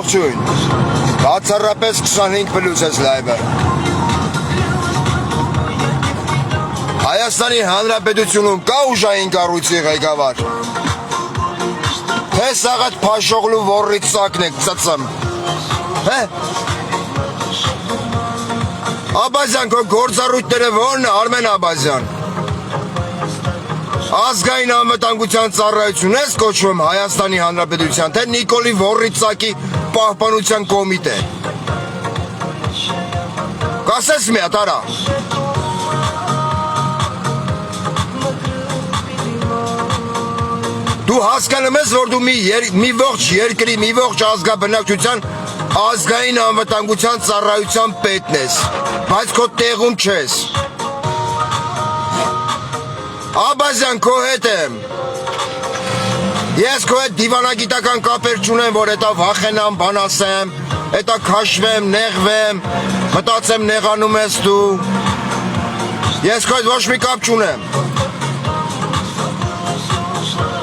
ողջույն, բացառապես 25 պլյուս ես լայվը։ Հայաստանի Հանրապետությունում կա ուժային կառույցի ղեկավար։ Թե Սաղաթ Փաշօղլու ոռի ծակն եք ծծում։ Հե։ Աբազյան, քո գործառույթները ո՞րն է, Արմեն Աբազյան։ Ազգային անվտանգության ծառայություն ես կոչվում Հայաստանի Հանրապետության, թե Նիկոլի Ոռիցակի պահպանության կոմիտե։ Կասես մի հատ, արա։ Դու հասկանում ես, որ դու մի ողջ երկրի, մի ողջ ազգաբնակչության ազգային անվտանգության ծառայության պետն ես, բայց քո տեղում չես։ Աբազյան, քո հետ եմ։ Ես քո հետ դիվանագիտական կապեր չունեմ, որ հետա վախենամ, բան ասեմ, հետա քաշվեմ, նեղվեմ, մտածեմ նեղանում ես դու։ Ես քո հետ ոչ մի կապ չունեմ։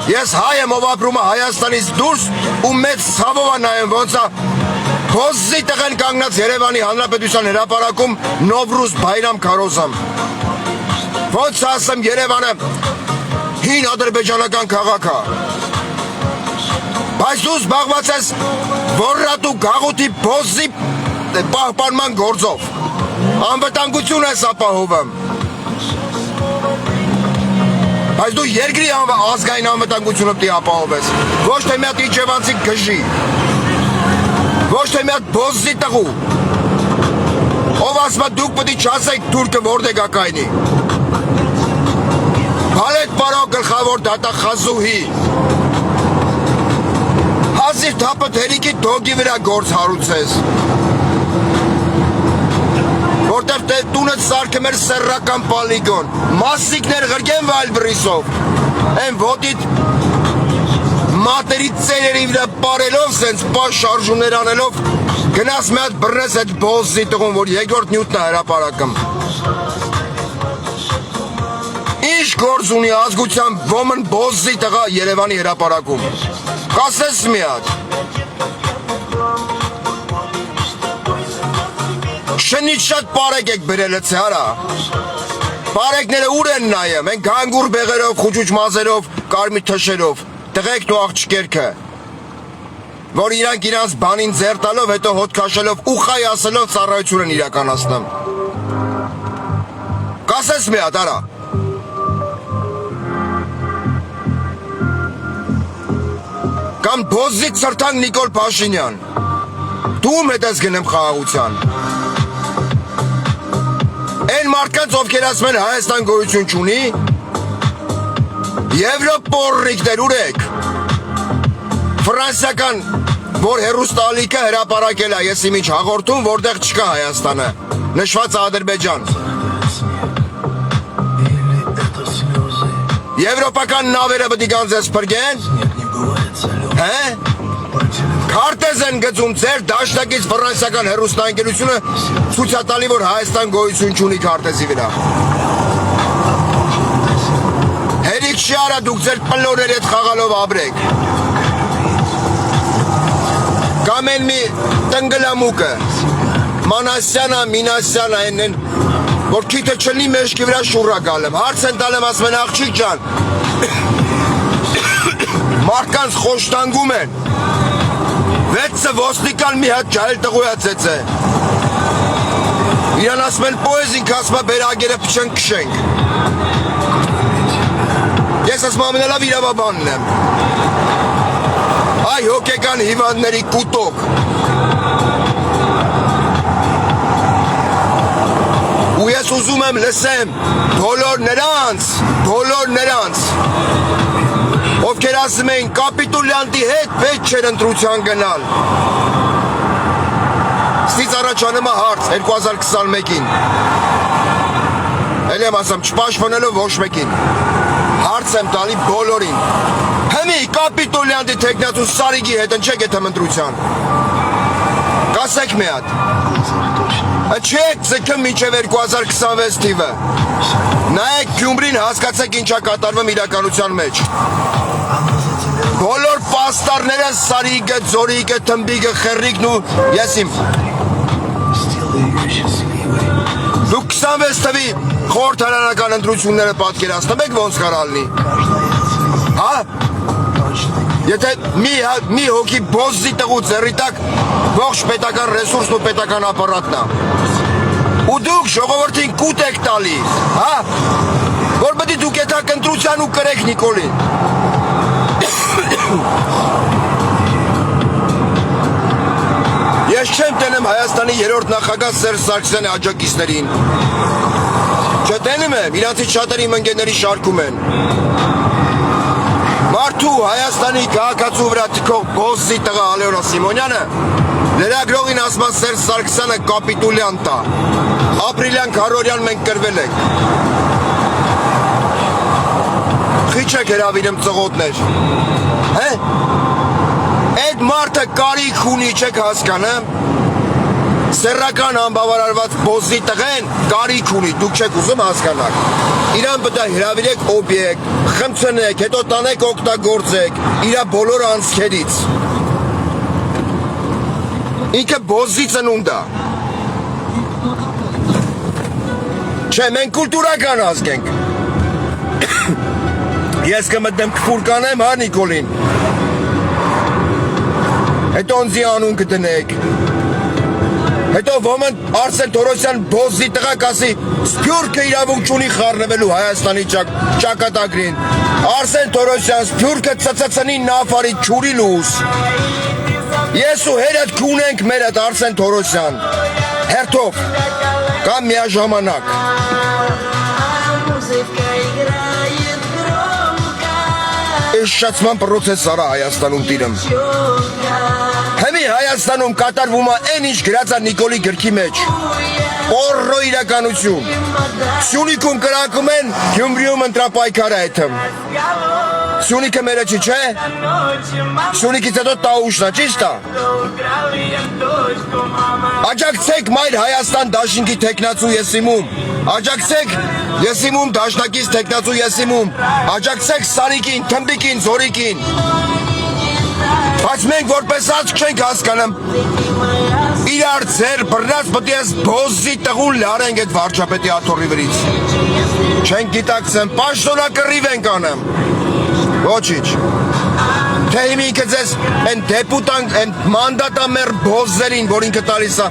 Ես հայ եմ, ով ապրում է Հայաստանից դուրս ու մեծ ցավով է նայում, ոնց է Փոզի տղեն կանգնած Երևանի Հանրապետության հրապարակում Նովրուզ Բայրամ քարոզամ։ Ոնց ասեմ, Երևանը հին ադրբեջանական քաղաք է։ Բայց դու զբաղված ես ոռատու գաղութի Փոզի պահպանման գործով։ Անվտանգություն ես ապահովում։ Բայց դու երկրի ազգային անվտանգությունը պիտի ապահովես։ Ոչ թե մի հատ իջևանցի գժի։ Ոչ թե մի հատ Փոզի տղու։ Ով ասում է դուք պիտի չասեք թուրքը որտեղ է կայնի։ Բալետ պարո գլխավոր դատախազուհի։ Հազիվ թապը թերիկի դոգի վրա գործ հարուցես։ Որտև տունդ սարքում էր սերրական պալիգոն, մասիկներ ղրգեն վայլ բրիսով, են ոտիտ մատերի ծերերի վրա պարելով, սենց պաշ շարժումներ անելով, գնաս մի հատ բռնես այդ Փոզի տղուն, որ երկրորդ նյութն է հրապարակում։ Ինչ գործ ունի ազգության ոմն Փոզի տղա Երևանի հրապարակում։ Կասես մի հատ։ Շնից շատ պարեկ եք բրելըց է, արա։ Պարեկները ուր են նայում, են գանգուր բեղերով, խուճուճ մազերով, կարմիր թշերով, տղեքն ու աղջկերքը, որ իրանք իրանց բանին ձեռ տալով, հետո հոտ քաշելով ու խայ ասելով ծառայություն են իրականացնում։ Կասես մի հատ, արա։ Կամ Փոզի ցրտան Նիկոլ Փաշինյան։ Դու ում հետ ես գնեմ խաղաղության։ Են մարդկանց, ովքեր ասում են Հայաստան գոյություն չունի, Եվրոպորրիկներ ուր եք։ Ֆրանսիական, որ հեռուստալիքը հրապարակել է ես իմիջ հաղորդում, որտեղ չկա Հայաստանը, նշված Ադրբեջան։ Եվրոպական նավերը պիտի գանձես փրկեն։ Հե? Քարտեզ են գծում ձեր դաշնակից ֆրանսիական հեռուստաընկերությունը ցույցատալի, որ Հայաստան գոյություն չունի քարտեզի վրա։ Հերիք չի արա դուք ձեր պլորների հետ խաղալով ապրեք։ Կամ են մի տնգլամուկը, Մանասյանը, Մինասյանը են, որ քիթը չլի մեջքի վրա շուռա գալեմ։ Հարց են տալեմ, ասում են աղջիկ ջան, մարդկանց խոշտանգում են, 6 ոստիկան մի հատ ջահել տղույա ծեծե։ Իրան ասում են պոեզին կասմա բերագերը պչենք կշենք։ Ես ասում ամենալավ իրավաբանն եմ։ Այ հոգեկան հիվանդների կուտոկ։ Ու ես ուզում եմ լսեմ բոլոր նրանց, ովքեր ասում էին կապիտուլյանտի հետ պետք չէր ընտրության գնալ։ Ստից առաջանում է հարց 2021-ին։ Էլ եմ ասում չպաշտպանելով ոչ մեկին։ Հարց եմ տալի բոլորին։ Հմի կապիտուլյանտի թեկնածու Սարիգի հետ ընչեք եթե ընտրության։ Կասեք մի հատ։ Չեք ձգում մինչև 2026 թիվը։ Նայեք Գյումրին հասկացեք ինչա կատարվում իրականության մեջ։ Բոլոր պաստառ Լուրները սարիկը, ձորիկը, թմբիկը, խերրիկն ու ես իմ։ Դուք 26 թվի խորհրդարանական ընտրությունները պատկերացնում եք ոնց կարող լինի։ Հա? Եթե մի հոգի բոզի տղու ձեռի տակ ողջ պետական ռեսուրսն ու պետական ապարատն է։ Ու դուք ժողովրդին կուտ եք տալի, հա? Որ պետք է դուք եթակ ընտրության ու կրեք Նիկոլին։ Ես չեմ տենեմ Հայաստանի երրորդ նախագահ Սերժ Սարգսյանի աջակիցներին։ Չտենում եմ, իրանցից շատերի իմ ընկերների շարքում են։ Մարդու Հայաստանի քաղաքացու վրա թքող բոզի տղա Ալեոնա Սիմոնյանը լրագրողին ասում Սերժ Սարգսյանը կապիտուլյան տա։ Ապրիլյան քարորյան մենք կրվել ենք։ Խիչ եք հրավիրեմ ծղոտներ։ Հե? Այդ մարդը կարիք ունի, չեք հասկանում։ Սեռական անբավարարված բոզի տղեն կարիք ունի, դուք չեք ուզում հասկանալ։ Իրան պետք է հրավիրեք օբյեկտ, խմցնեք, հետո տանեք օգտագործեք իրա բոլոր անցքերից։ Ինքը բոզի ծնունդ է։ Չէ, մենք կուլտուրական ազգ ենք։ Ես կմտնեմ քֆուր կանեմ, հա Նիկոլին։ Հետո ընձի անուն կտնեք։ Հետո ոմն Արսեն Թորոսյան բոզի տղա կասի Սփյուռքը իրավունք չունի խառնվելու Հայաստանի ճակատագրին։ Արսեն Թորոսյան Սփյուռքը ծծծնի նավարի չուրի լուս։ Ես ու հերդ կունենք մերդ Արսեն Թորոսյան։ Հերթով կամ միաժամանակ։ Էշշացման պրոցեսը Հայաստանում տիրում։ Հեմի Հայաստանում կատարվում է այն ինչ գրած է Նիկոլի գրքի մեջ։ Օրրո իրականություն։ Սյունիքում կրակում են, Գյումրիում ընտրապայքար է այդմ։ Սյունիքը մերը չի, չէ։ Սյունիքից հետո Տաուշն է, ճիշտ է։ Աջակցեք Մայր Հայաստան դաշինքի թեկնածու Եսիմում։ Աջակցեք Եսիմում դաշնակից թեկնածու Եսիմում։ Աջակցեք Սարիկին, Թմբիկին, Զորիկին։ Բայց մենք որպես ազգ չենք հասկանում։ Իրար ձեր բռնած պետք է բոզի տղուն լարենք այդ վարչապետի աթոռի վրից։ Չենք գիտակցեմ, պաշտոնակռիվ ենք անում։ Ոչինչ։ Թե ինքը ձեզ են դեպուտան, են մանդատամեր բոզերին, որ ինքը տալիս է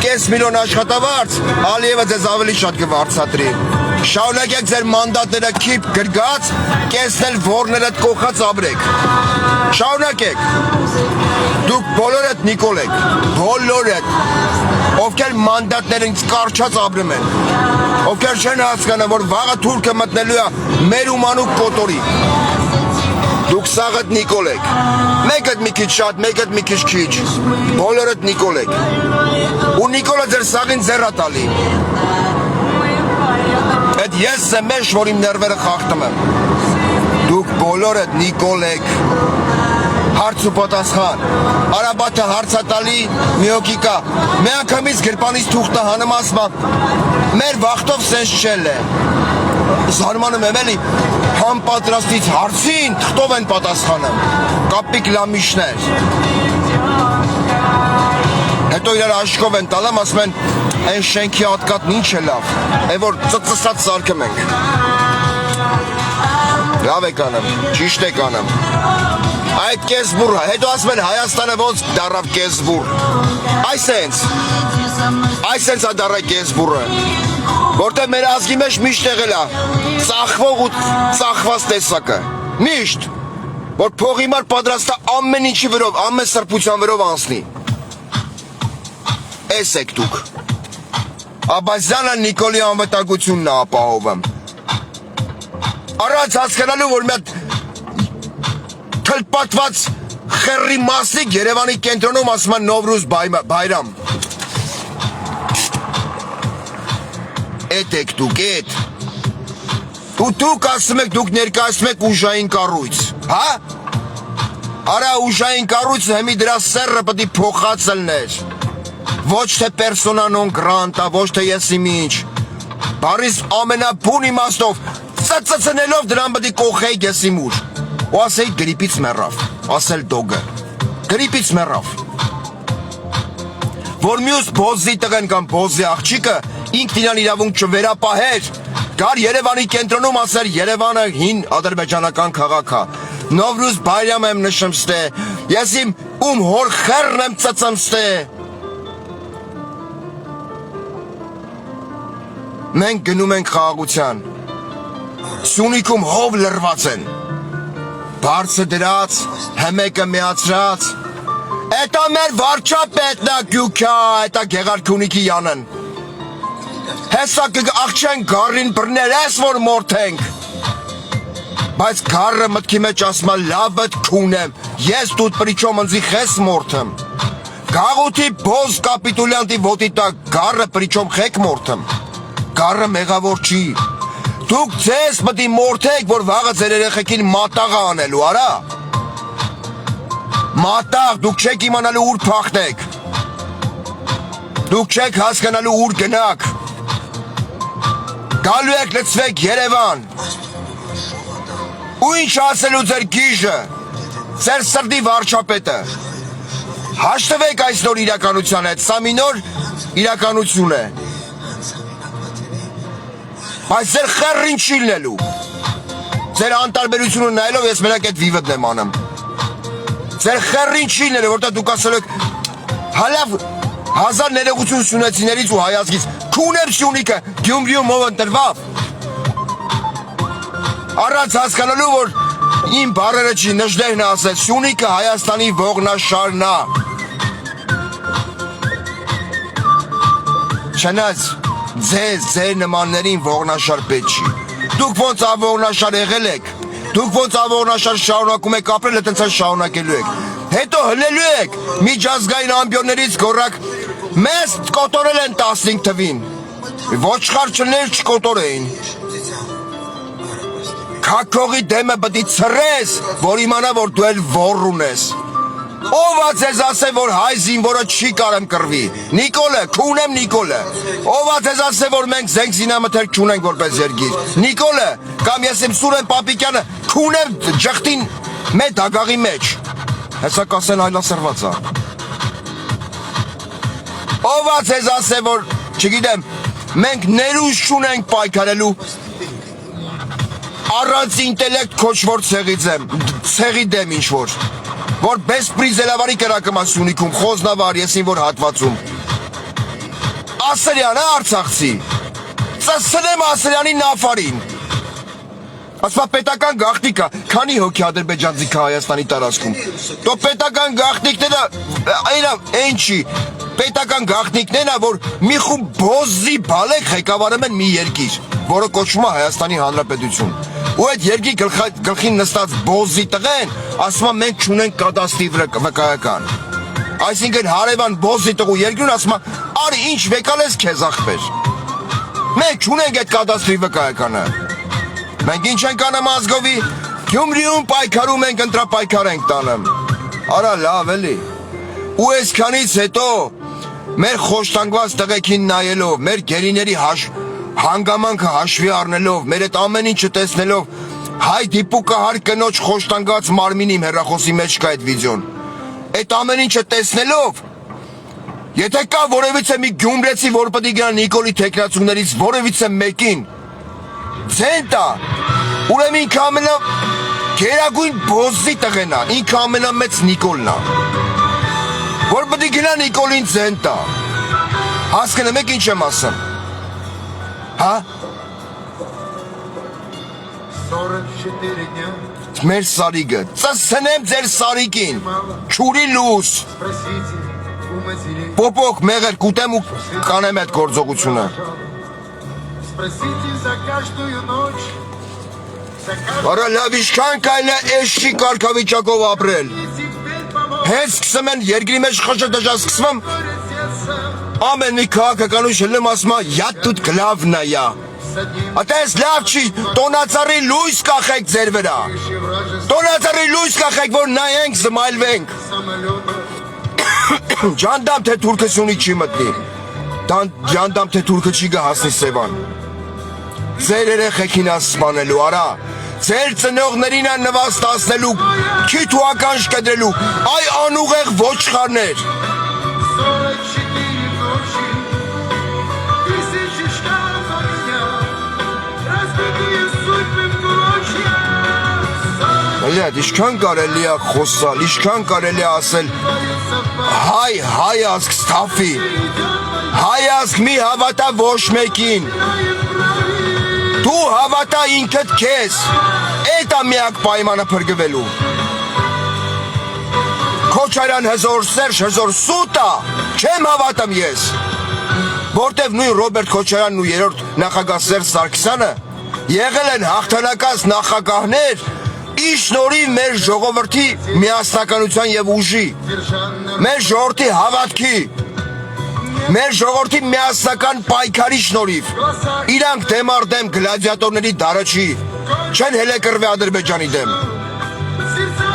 կես միլիոն աշխատավարձ, Ալիևը ձեզ ավելի շատ կվարձատրի։ Շարունակեք ձեր մանդատները քիփ գրգած, կեսն էլ որներդ կողած ապրեք։ Շարունակեք։ Դուք բոլորդ Նիկոլ եք, բոլորդ, ովքեր մանդատներինց կարճած ապրում են, ովքեր չեն հասկանում, որ վաղը թուրքը մտնելու է մեր ումանուկ կոտորի։ Դուք սաղըտ Նիկոլ եք, մեկըդ մի քիչ շատ, մեկըդ մի քիչ քիչ, բոլորդ Նիկոլ եք, ու Նիկոլը ձեր սաղին ձեռա տալի։ Այդ ես եմ մեջ, որ իմ ներվերը խախտում եմ։ Դուք բոլորդ Նիկոլ եք, հարց ու պատասխան, Արաբաթը հարցատալի մի հոգի կա, մի անգամից գրպանից թուղթը հանում ասում, մեր վախտով սենց չել է։ Զարմանում եմ էլի, համպատրաստից հարցին թղթով են պատասխանում, կապիկ լամիշներ։ Հետո իրար աշկով են տալամ, ասում են, այն շենքի ատկատն ինչ է լավ, է որ ծծսած սարքում ենք։ Լավ եք անում, ճիշտ եք անում։ Այդ կեսբուր, հետո ասում են Հայաստանը ոնց դարավ կեսբուր։ Այսենց է դարա կեսբուրը, որտեղ մեր ազգի մեջ միշտ եղել է ծախվող ու ծախված տեսակը, միշտ, որ փողի մար պատրաստ է ամեն ինչի վրով, ամեն սրբության վրով անցնի։ Էս եք դուք։ Աբազյանը Նիկոլի անվտանգությունն է ապահովում։ Առանց հասկանալու, որ մի հատ թլպատված խեռի մասնիկ Երևանի կենտրոնում ասում են Նովրուզ Բայրամ։ Էդ եք դուք, էդ։ Ու դուք ասում եք, դուք ներկայացում եք ուժային կառույց, հա? Արա ուժային կառույցը հեմի դրա սեռը պետք է փոխածելներ։ Ոչ թե պերսոնա նոն գրանտա, ոչ թե եսիմ ինչ։ Բարիս ամենաբուն իմաստով ծծծնելով դրան պետք է կողեի եսիմ ուր։ Ու ասեի գրիպից մեռավ, ասել դոգը։ գրիպից մեռավ։ Որ մյուս բոզի տղեն կամ բոզի աղջիկը ինքն իրան իրավունք չվերապահեր, գար Երևանի կենտրոնում ասեր Երևանը հին ադրբեջանական քաղաք է։ Նովրուզ Բայրամ եմ նշում ստե, ես իմ հոր խեռն եմ ծծում ստե։ Մենք գնում ենք խաղաղության, Սյունիքում հով լրված են, բարձը դրած, հմեկը միացրած, էտա մեր վարչապետն է գյուքյա, էտա Գեղարքունիքի յանն։ Հեսա աղջեն գարին բրներ ես որ մորթենք, բայց գարը մտքի մեջ ասմա լավըտ քունեմ, ես տուտ պրիչոմ ընձի խես մորթեմ, գաղութի բոզ կապիտուլյանտի ոտի տակ գարը պրիչոմ խեք մորթեմ, գարը մեղավոր չի, դուք ձեզ մտի մորթեք, որ վաղը ձեր երեխեքին մատաղ անելու, արա, մատաղ, դուք չեք իմանալու ուր փախնեք, դուք չեք հասկանալու ուր գնաք, գալու եք լծվեք Երևան, ու ինչ ասելու ձեր գիժը, ձեր սրդի վարչապետը, հաշտվեք այս նոր իրականության հետ, սա մի նոր իրականություն է, բայց ձեր խեռին չի լնելու, ձեր անտարբերությունը նայելով ես մենակ այդ վիվդն եմ անում, ձեր խեռին չի լնելու, որտեղ դուք ասել եք, հալավ հազար ներողություն սյունեցիներից ու հայազգից, քունեմ Սյունիքը, Գյումրիում ով ընտրվավ, առանց հասկանալու, որ իմ բարերը չի նժդեհն ասել, Սյունիքը Հայաստանի ողնաշարն է, չնայած ձեր նմաններին ողնաշար պետք չի, դուք ոնց ավորնաշար եղել եք, դուք ոնց ավորնաշար շարունակում եք ապրել, այդպես շարունակելու եք, հետո հլելու եք, միջազգային ամբիոններից գորակ, մեզ կոտորել են 15 թվին, ոչխար չներ չկոտորեին, քաքողի դեմը բդի ծրես, որ իմանա, որ դու էլ վոր ունես, ով ա ձեզ ասե, որ հայ զինվորը չի կարեմ կրվի, Նիկոլը, քունեմ Նիկոլը, ով ա ձեզ ասե, որ մենք զենք զինամթերք չունենք որպես երգիր, Նիկոլը, կամ ես իմ Սուրեն Պապիկյանը, քունեմ ջղտին մեր դագաղի մեջ, հեսա կասեն այլասրված ա, ով ա ձեզ ասե, որ, չգիտեմ, մենք ներուժ չունենք պայքարելու, առանց ինտելեկտ քոչվոր ցեղի դեմ ինչ-որ, որ բեսպրի զելավարի կրակում է Սյունիքում, խոզնավար, եսին որ հատվածում, Ասրյան է արցախցի, ծսնեմ Ասրյանի նավարին, ասպա պետական գաղթիկա, քանի հոգի ադրբեջանցի կա Հայաստանի տարածքում, դո պետական գաղթիկները, այն չի, պետական գաղթիկներն է, որ մի խումբ բոզի բալեք ղեկավարում են մի երկիր, որը կոչվում է Հայաստանի Հանրապետություն, ու այդ երկի գլխին նստած բոզի տղեն, ասում է մենք չունենք կադաստրի վկայական, այսինքն հարևան բոզի տղու երկրին ասում է, արի ինչ վեկալ ես քեզ ախպեր, մենք չունենք այդ կադաստրի վկայականը, մենք ինչ ենք անում ազգովի, Գյումրիում պայքարում ենք, ընտրապայքար ենք տանում, արա լավ էլի, ու այսքանից հետո, մեր խոշտանգված տղեկին նայելով, մեր գերիների հանգամանքը հաշվի առնելով, մեր այդ ամեն ինչը տեսնելով, հայ դիպուկահար կնոջ խոշտանգված մարմին իմ հեռախոսի մեջ կա այդ վիդեոն, այդ ամեն ինչը տեսնելով, եթե կա որևիցե մի գյումրեցի, որ պետք է գնա Նիկոլի թեկնածուներից որևիցե մեկին, ձեն տա, ուրեմն ինքը ամենա գերագույն բոզի տղեն է, ինքը ամենամեծ Նիկոլն է, որ պետք է գնա Նիկոլին ձեն տա, հասկանում եք ինչ եմ ասում, հա? Մեր սարիգը, ծսնեմ ձեր սարիգին, չուրի լուս, պոպոք մեղեր կուտեմ ու կանեմ այդ գործողությունը, արա լավ իշքան կայլը էս չի կարգավիճակով ապրել, հենց սկսում են երկրի մեջ խշտաժա սկսվում, ամեն մի քաղաքականուչ հլում ասում է յատ տուտ գլավն է յա, ատես լավ չի, տոնածառի լույս կախեք ձեր վրա, տոնածառի լույս կախեք, որ նայենք զմայլվենք, ջանդամ թե թուրքը Սյունիք չի մտնի, ջանդամ թե թուրքը չի գա հասնի Սևան, ձեր երեխեքին ասմանելու, արա, ձեր ծնողներին են նվաստացնելու, քիթ ու ականջ կտրելու, այ անուղեղ ոչխարներ։ Լյատ, իշքան կարելի է խոսալ, իշքան կարելի է ասել հայ ազգ ստավի, հայ ազգ մի հավատա ոչ մեկին, դու հավատա ինքդ քեզ, էդ է միակ պայմանը փրկվելու։ Քոչարյան հզոր Սերժ, հզոր սուտա, չեմ հավատամ ես, որտև նույն Ռոբերտ Քոչարյանն ու երրորդ նախագահ Սերժ Սարգսյանը եղել են հաղթանակած նախագահներ ի շնորհիվ մեր ժողովրդի միասնականության եւ ուժի, մեր ժողովրդի հավատքի, մեր ժողովրդի միասնական պայքարի շնորհիվ, իրանք դեմ առ դեմ գլադիատորների դարը չի, չեն հելեկռվի Ադրբեջանի դեմ,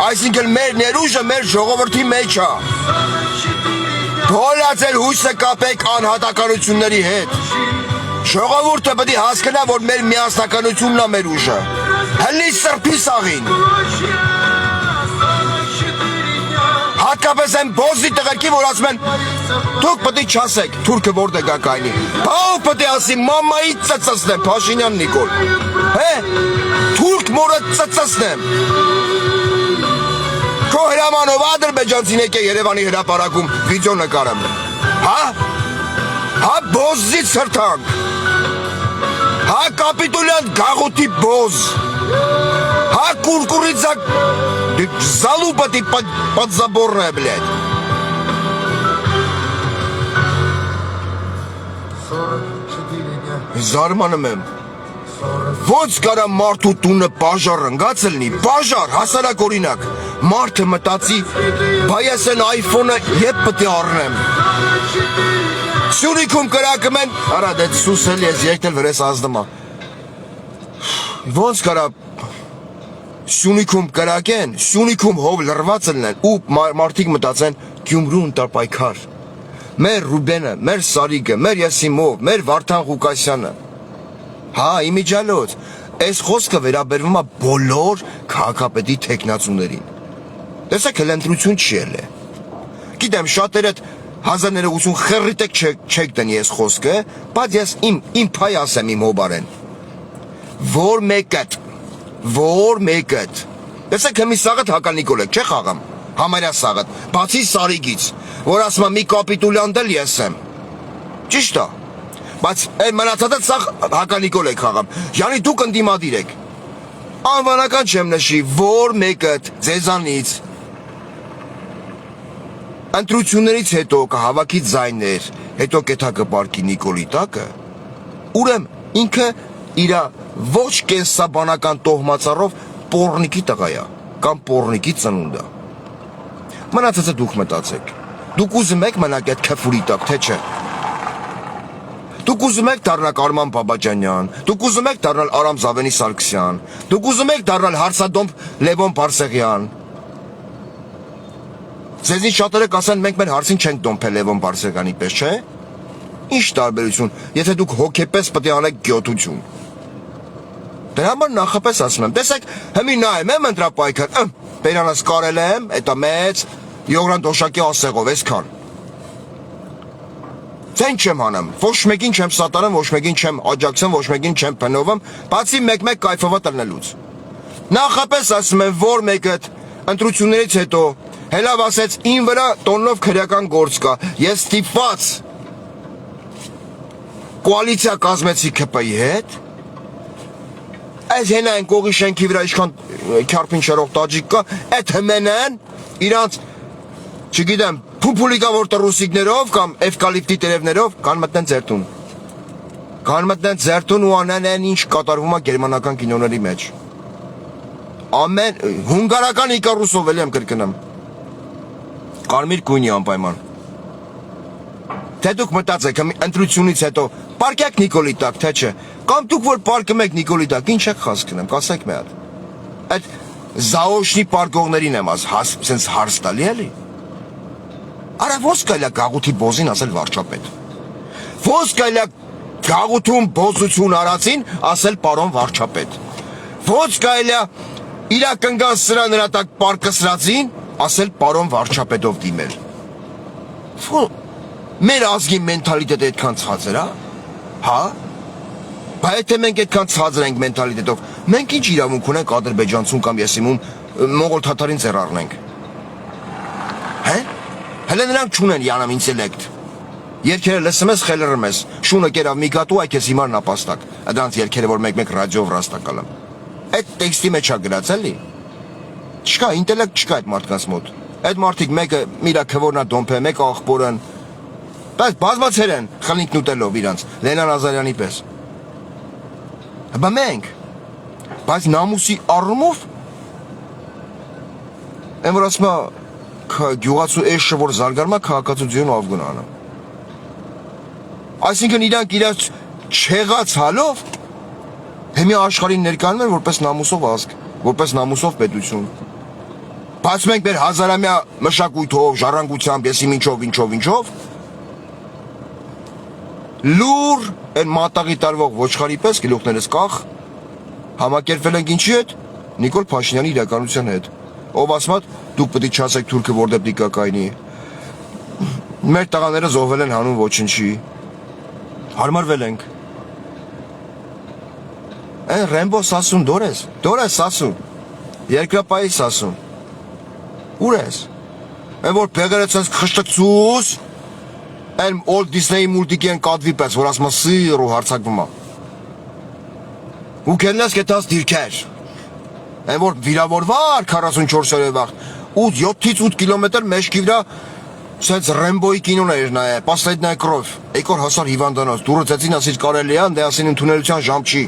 այսինքն մեր ներուժը մեր ժողովրդի մեջ է, թողած հույսը կապեք անհատականությունների հետ, ժողովուրդը պետք է հասկանա, որ մեր միասնականությունն է մեր ուժը, հլի սրբի սաղին, հատկապես են բոզի տղերքի, որ ասում են, դուք պետք է չասեք, թուրքը որտեղ է կայնի, բավ պետք է ասի, մամայի ծծծնեմ, Փաշինյան Նիկոլ, թուրք մորը ծծծնեմ, քո հրամանով ադրբեջանցին եկե Երևանի հրապարակում վիդեո նկարեմ, հա բոզի ցրտանք, հա կապիտուլյան գաղութի բոզ, հա կուրկուրիցա залупати подзаборная, блядь. Զարմանում եմ, ոնց կարա մարդու տունը պաժար ընգած լինի, պաժար, հասարակ օրինակ, մարդը մտածի, բայ ես են iPhone-ը ետ պետք է առնեմ, Սյունիքում կրակում են, արա դետ սուսել ես եկնել վրես ազդմա, ոնց կարա Սյունիքում կրակեն, Սյունիքում հով լրված լինեն ու մարդիկ մտածեն Գյումրու ընտարպայքար, մեր Ռուբենը, մեր Սարիգը, մեր Եսիմով, մեր Վարդան Ղուկասյանը, հա իմիջալոց, այս խոսքը վերաբերվում է բոլոր քաղաքապետի թեկնածուներին, տեսեք հել ընտրություն չի էլ է, գիտեմ շատերը 1980 խեռիտեք չեք տնի ես խոսքը, բայց ես իմ փայ ասեմ իմ հոբարեն, որ մեկըտ, տեսեք հմի սաղըտ Հակա Նիկոլ եք, չէ խաղամ, համարյա սաղըտ, բացի Սարիգից, որ ասում մի կապիտուլյան դել ես եմ, ճիշտ է, բայց մնացածը սաղ Հակա Նիկոլ եք խաղամ, յանի դուք ընդդիմադիր եք, անվանական չեմ նշի, որ մեկըտ ձեզանից, ընտրություններից հետո կհավաքի ձայներ, հետո կեթա կպարկի Նիկոլի տակը, ուրեմ ինքը իրա ոչ կենսաբանական տոհմածառով պորնիկի տղայա, կամ պորնիկի ծնունդա, մնացածը դուք մտածեք, դուք ուզում եք մնակ այդ քֆուրի տակ, թե չէ, դուք ուզում եք դառնալ Արման Բաբաջանյան, դուք ուզում եք դառնալ Արամ Զավենի Սարգսյան, դուք ուզում եք դառնալ հարցադոմբ Լևոն Բարսեղյան, Ձեզին շատերը կասեն մենք մեր հարցին չենք դոմփել Լևոն Բարսեղյանի պես, չէ՞։ Ինչ տարբերություն, եթե դուք հոգեպես պետք է անեք գյոտություն։ Դրա համար նախապես ասում եմ, տեսեք, հիմի նայեմ եմ ընտրապայքար, Բերանաս կարել եմ, էտա մեծ, Յոգրան Դոշակի ասեղով, այսքան։ Ձեն չեմ անեմ, ոչ մեկին չեմ սատարեմ, ոչ մեկին չեմ աջակցեմ, ոչ մեկին չեմ փնովում, բացի մեկ-մեկ կայֆովա տնելուց։ Նախապես ասում եմ, որ մեկը ընտրություններից հետո հելավ ասեց, իմ վրա տոննով քրեական գործ կա, ես ստիպված կոալիցիա կազմեցի ԿՊ-ի հետ, այս հենա են կողի շենքի վրա իշքան քյարփին շերող տաջիկ կա, այդ հմենեն իրանց, չգիտեմ, փուփուլիկա որտե ռուսիկներով կամ էվկալիպտի տերևներով կան մտնեն ձեր տուն։ Կան մտնեն ձեր տուն ու անեն այն ինչ կատարվում է գերմանական կինոների մեջ։ Ամեն հունգարական Իկարուսով էլ եմ կրկնեմ։ Կարմիր գույնի անպայման։ Թե դուք մտածեք ընտրությունից հետո պարկեք Նիկոլի տակ, թե չէ։ Կամ դուք որ պարկում եք Նիկոլի տակ, ինչ եք հասկանում, կասեք մի հատ։ Այդ զաոշնի պարկողներին եմ սենց հարց տալի էլի։ Արա ոնց կարելի է գաղութի բոզին ասել վարչապետ։ Ոնց կարելի է գաղութում բոզություն արածին ասել պարոն վարչապետ։ Ո՞նց կարելի է իրակնական սրա նրա տակ պարկսրածին ասել պարոն վարչապետով դիմել։ Մեր ազգի մենթալիտետը այդքան ցածր է, հա? Բա եթե մենք այդքան ցածր ենք մենթալիտետով, մենք ինչ իրավունք ունենք ադրբեջանցուն կամ եսիմում մոնղոլ թաթարին ծեր առնենք։ Հե? Հələ նրանք չունեն յանամ ինտելեկտ։ Երկերը լսում ես, խելրում ես, շունը կերավ մի գատու, այ քեզ հիմար նապաստակ։ Դրանց երկերը, որ մեկ-մեկ ռադիոյով ռաստակալեմ։ Այդ տեքստի մեջ է գրած էլի։ Չկա, ինտելեկտ չկա այդ մարդկանց մոտ։ Այդ մարդիկ մեկը միրա քվորնա դոմփե, մեկը աղբորն։ Բայց բազմացեր են խլինքն ուտելով իրանց, Լենան Ազարյանի պես։ Բա մենք, բայց նամուսի առումով, եմ որ ասմա գյուղացու էշը, որ զարգարմա քաղաքացիություն ավգնանը։ Այսինքն իրանք իրաց չեղած հալով Հեմի աշխարհին ներկայանում են որպես նամուսով ազգ, որպես նամուսով պետություն։ Բայց մենք մեր հազարամյա մշակույթով, ժառանգությամբ, եսի ինչով, լուր են մատաղի տարվող ոչխարի պես գլուխներս կախ, համակերպվել ենք ինչի հետ, Նիկոլ Փաշինյանի իրականության հետ, ով ասմատ դուք պետք է չասեք թուրքը որտեղ դիկա կայնի, մեր տղաները զոհվել են հանուն ոչնչի, հարմարվել ենք, Են Ռեմբո Սասուն դոր ես Սասուն, երկրապայի Սասուն, ուր ես, են որ բեղերը ցենց խշտկցուս, են Old Disney մուլտիկի են կատվի պես, որ ասմա սիր ու հարցակվում է, ու կենես կետաս դիրքեր, են որ վիրավորվար 44 օրը վաղ, 7-8 կիլոմետր մեջքի վրա, Սենց Ռեմբոյի կինոն էր նայե, Պասլեդնայ կրով, եկոր հասար հիվանդանոց, դուրը ծեցին ասից կարելի է, դե ասին ընդունելության ժամ չի,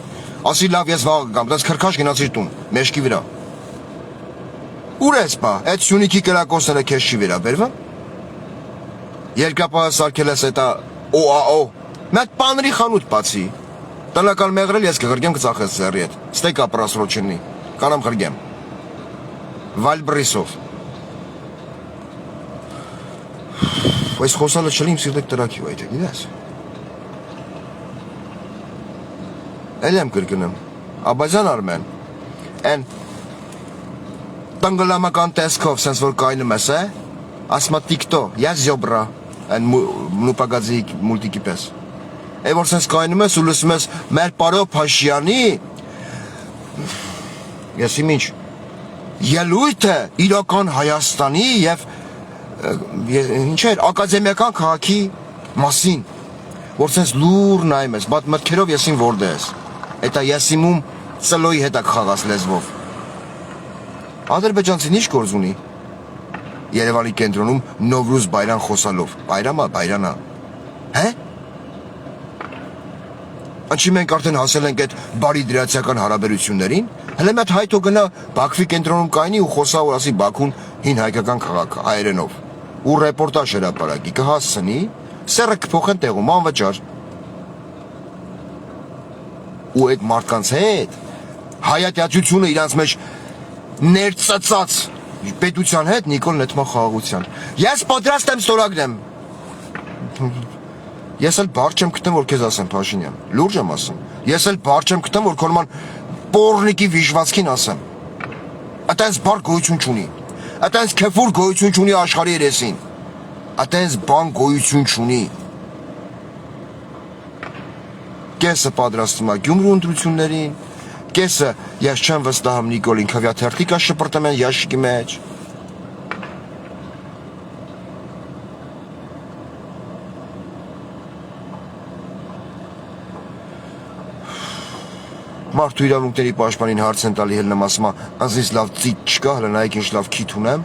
ասի լավ ես վաղ գամ, դες քրքաշ գնացիր տուն, մեջքի վրա։ Ուր ես բա, այդ Սյունիքի կրակոցները քեզ չի վերաբերվում։ Երկրապահը սարքել ես էտա OAO, մեկ պաների խանութ բացի, տնական մեղրել ես կղրգեմ կծախես ձեռի հետ, ստեկ ապրասրոչնի, կանամ խրգեմ, Վալբրիսով։ Այս խոսալը չլիմ սիրտեք տրակի ու այդ է, գիտես։ Էլ եմ կրկնում, Աբազյան Արմեն, են տնգլամական տեսքով, սենց որ կայնում ես, ասմա տիկտո, ես զյոբրա, են մնուպագազի մուլտիկի պես։ Է որ սենց կայնում ես ու լսում ես մեր պարով Փաշյանի, ես իմ ինչ, ելույթ է իրական Հայաստանի և ինչ էր, ակադեմիական քաղաքի մասին, որ սենց լուր նայում ես, բատ մտքերով եսին որդե ես, էտա եսիմում ծլոյի հետակ խաղաս լեզվով։ Ադրբեջանցին ինչ գործ ունի, Երևանի կենտրոնում Նովրուզ բայրան խոսալով, բայրանա, հե? Անչի մենք արդեն հասել ենք այդ բարի դրացիական հարաբերություններին, հլե մետ հայթո գնա Բաքվի կենտրոնում կայնի ու խոսա որ ասի Բաքուն հին հայկական քաղաք հայերենով, ու ռեպորտաժ հրապարակի կհասցնի, սերը կփոխեն տեղում անվճար։ Ու այդ մարդկանց հետ հայատյացությունը իրանց մեջ ներծծած պետության հետ Նիկոլ նետմա խաղաղության։ Ես պատրաստ եմ ստորագրեմ։ Ես էլ բար չեմ գտեմ, որ քեզ ասեմ Փաշինյան, լուրջ եմ ասում։ Ես էլ բար չեմ գտեմ, որ քոնման պորնիկի վիժվածքին ասեմ։ Այտենց բար գոյություն չունի։ Այտենց քեֆուր գոյություն չունի աշխարհի երեսին։ Այտենց բան գոյություն չունի։ Կեսը պատրաստում է Գյումրու ընտրություններին, կեսը ես չեմ վստահում Նիկոլին քվյաթերթի կա շպրտեմ են ящիկի մեջ։ Մարդու իրավունքների պաշտպանին հարց են տալի հելնեմ ասում անձից լավ ծիտ չկա, հլը նայեք ինչ լավ քիթ ունեմ։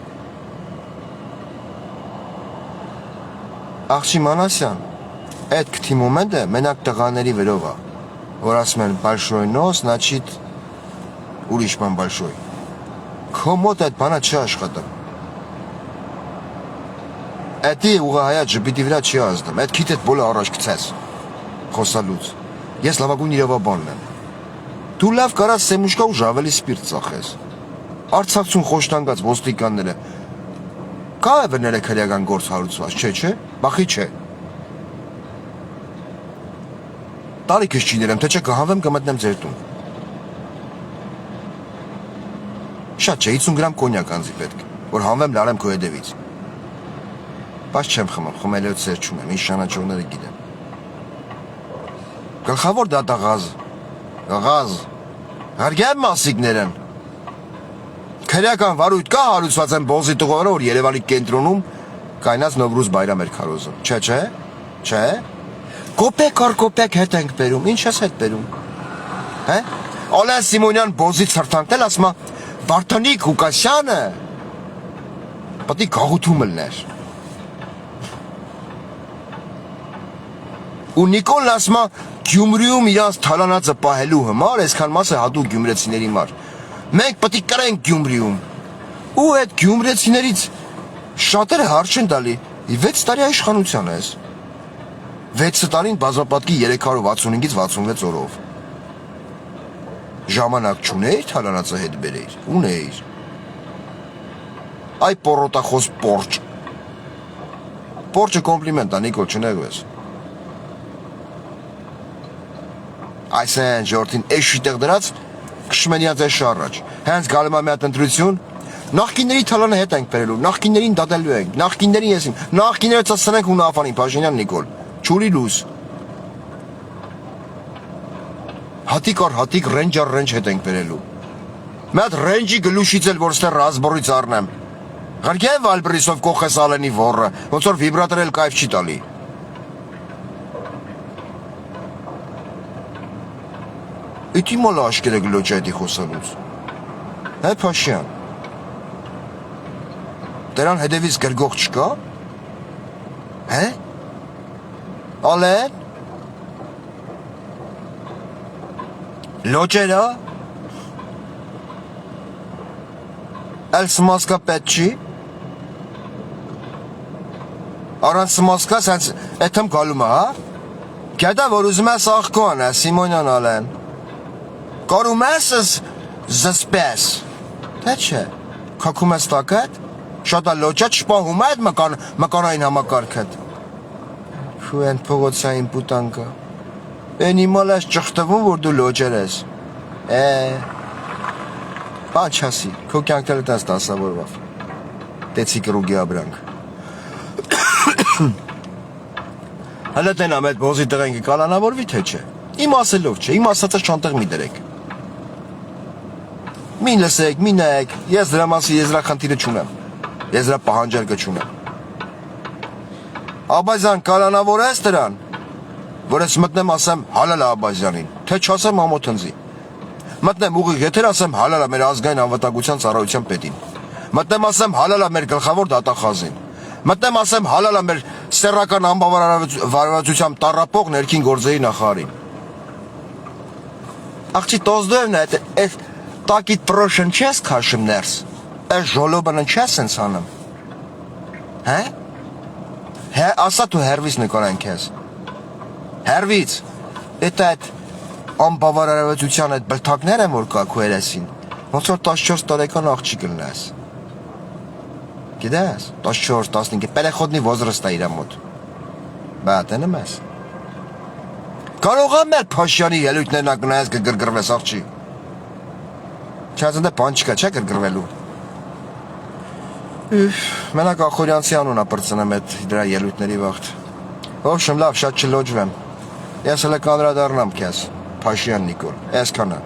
Աղջի Մանասյան, այդ քթի մոմենտը մենակ տղաների վերով է, որ ասում են большой нос, значит ուրիշ բան большой։ Քո մոտ այդ բանը չի աշխատում։ Էդի ուղղահայաց ժպիտի վրա չի ազդում, այդ քիթ այդ բոլը առաջ գցես խոսալուց։ Ես լավագույն իրավաբանն եմ։ Դու լավ կարաս սեմուշկա ու ժավելի սպիրտ ծախես։ Արցախցուն խոշտանգած ոստիկանները կա է վրներեք հրյական գործ հարուցված, չէ, բախի չէ։ Տարիքս չի ներեմ, թե չէ կհավեմ կմտնեմ ձեր տուն։ Շատ չէ, 50 գրամ կոնյակ անձի պետք, որ հանվեմ լարեմ քո հետևից։ Բայց չեմ խմում, խմելիոց սեր չունեմ, ինչ շանաչողները գիտեմ։ Գլխավոր դատաղազ, հարգեմ մասիկներն։ Քրեական վարույթ կա հարուցված են բոզի տղորը, որ Երևանի կենտրոնում կայնած Նովրուզ բայրամ էր քարոզում։ Չէ։ Կոպեկ առ կոպեկ հետ ենք բերում, ինչ ես հետ բերում։ Հե? Ալեն Սիմոնյան բոզի ցրտանքն էլ ասма Վարդանիկ Ղուկասյանը պատի գաղութում լներ։ Ու Նիկոլն ասма Գյումրիում իրանց թալանածը պահելու համար այսքան մասը հատուկ գյումրեցիների համար։ Մենք պետք է կրենք Գյումրիում։ Ու այդ գյումրեցիներից շատերը հարց չեն տալի։ 6 տարի իշխանության ես։ 6 տարին բազապատկի 365-ից 66 օրով։ Ժամանակ չունեիր թալանածը հետ բերեիր, ունեիր։ Այ պորոտախոս պորճ։ Պորճը կոմպլիմենտ է, Նիկոլ, չնեղվես։ Այսեն ժորտին էշի տեղ դրած կշմենյաց է շարաջ, հենց գալում է մի հատ ընտրություն, նախկինների թալանը հետ ենք բերելու, նախկիններին դատելու ենք, նախկիններին եսին, նախկինները ծծնենք ու նավանին, Փաշինյան Նիկոլ, չուրի լուս։ Հատիկ առ հատիկ ռենջ առ ռենջ հետ ենք բերելու։ Մի հատ ռենջի գլուշից էլ որ ստե ռազբորից առնեմ։ Հարգև Ալբրիսով կողես ալենի ոռը, ոնց որ վիբրատոր էլ կայֆ չի տալի։ Իդի մոլ աշկերը գլոջ այդի խոսալուց։ Հե Փաշյան։ Դրան հետևից գրգող չկա։ Հե։ Ալեն։ Լոջերա։ Էլ սմասկա պետ չի։ Առանց սմասկա սենց էթեմ գալում է, հա։ Գետա որ ուզում ես աղկոն է, Սիմոնյան Ալեն։ Կարում ես զսպես, թե չէ, կակում ես տակետ, շատ է լոջա չպահում է այդ մկանային համակարգդ։ Շու են փողոցային պուտանկա, են իմալ ես ճխտվում, որ դու լոջեր ես, բան չասի, քո կյանքել էտ ես դասավորվավ, տեցի կրուգի աբրանք։ Հլը տենամ էտ բոզի տղենքի կալանավորվի թե չէ, իմ ասելով չէ, իմ ասածը շանտեղ մի դրեք։ Մին լսեք, մի նայեք, ես դրա մասի եզրախնդիրը չունեմ, ես դրա պահանջարկը չունեմ։ Աբազյան կալանավոր ես դրան, որ ես մտնեմ ասեմ հալալ է Աբազյանին, թե չասեմ ամոթնձի։ Մտնեմ ուղիղ եթեր ասեմ հալալ է մեր ազգային անվտանգության ծառայության պետին։ Մտնեմ ասեմ հալալ է մեր գլխավոր դատախազին։ Մտնեմ ասեմ հալալ է մեր սեռական անբավարարվածությամբ տառապող ներքին գործերի նախարարին։ Աղջի տոզդոևն է, տակիտ պրոշն չես քաշում ներս, այս ժոլոբանն չես են սանում, հե, ասա թու հերվից նկորան կեզ, հերվից, էտ այդ անբավարարվածության այդ բլթակներ են որ կա քո երեսին, ոնց որ 14 տարեկան աղջիկ լնես, գիտես, 14-15, պերեխոդնի ոզրստ է իրա մոտ, բատենը մեզ, կարող է մեր Փաշյանի ելույթներն ակնայես կգրգրվես աղջի, չազնդե բան չկա, չէ գրգրվելու։ Մենակ Ախորյանցի անունա պրծնեմ էտ դրա ելույթների վաղթ։ Ովշմ լավ, շատ չլոջվեմ։ Ես հլը կանրադարնամ կեզ, Փաշյան Նիկոլ, էսքանը։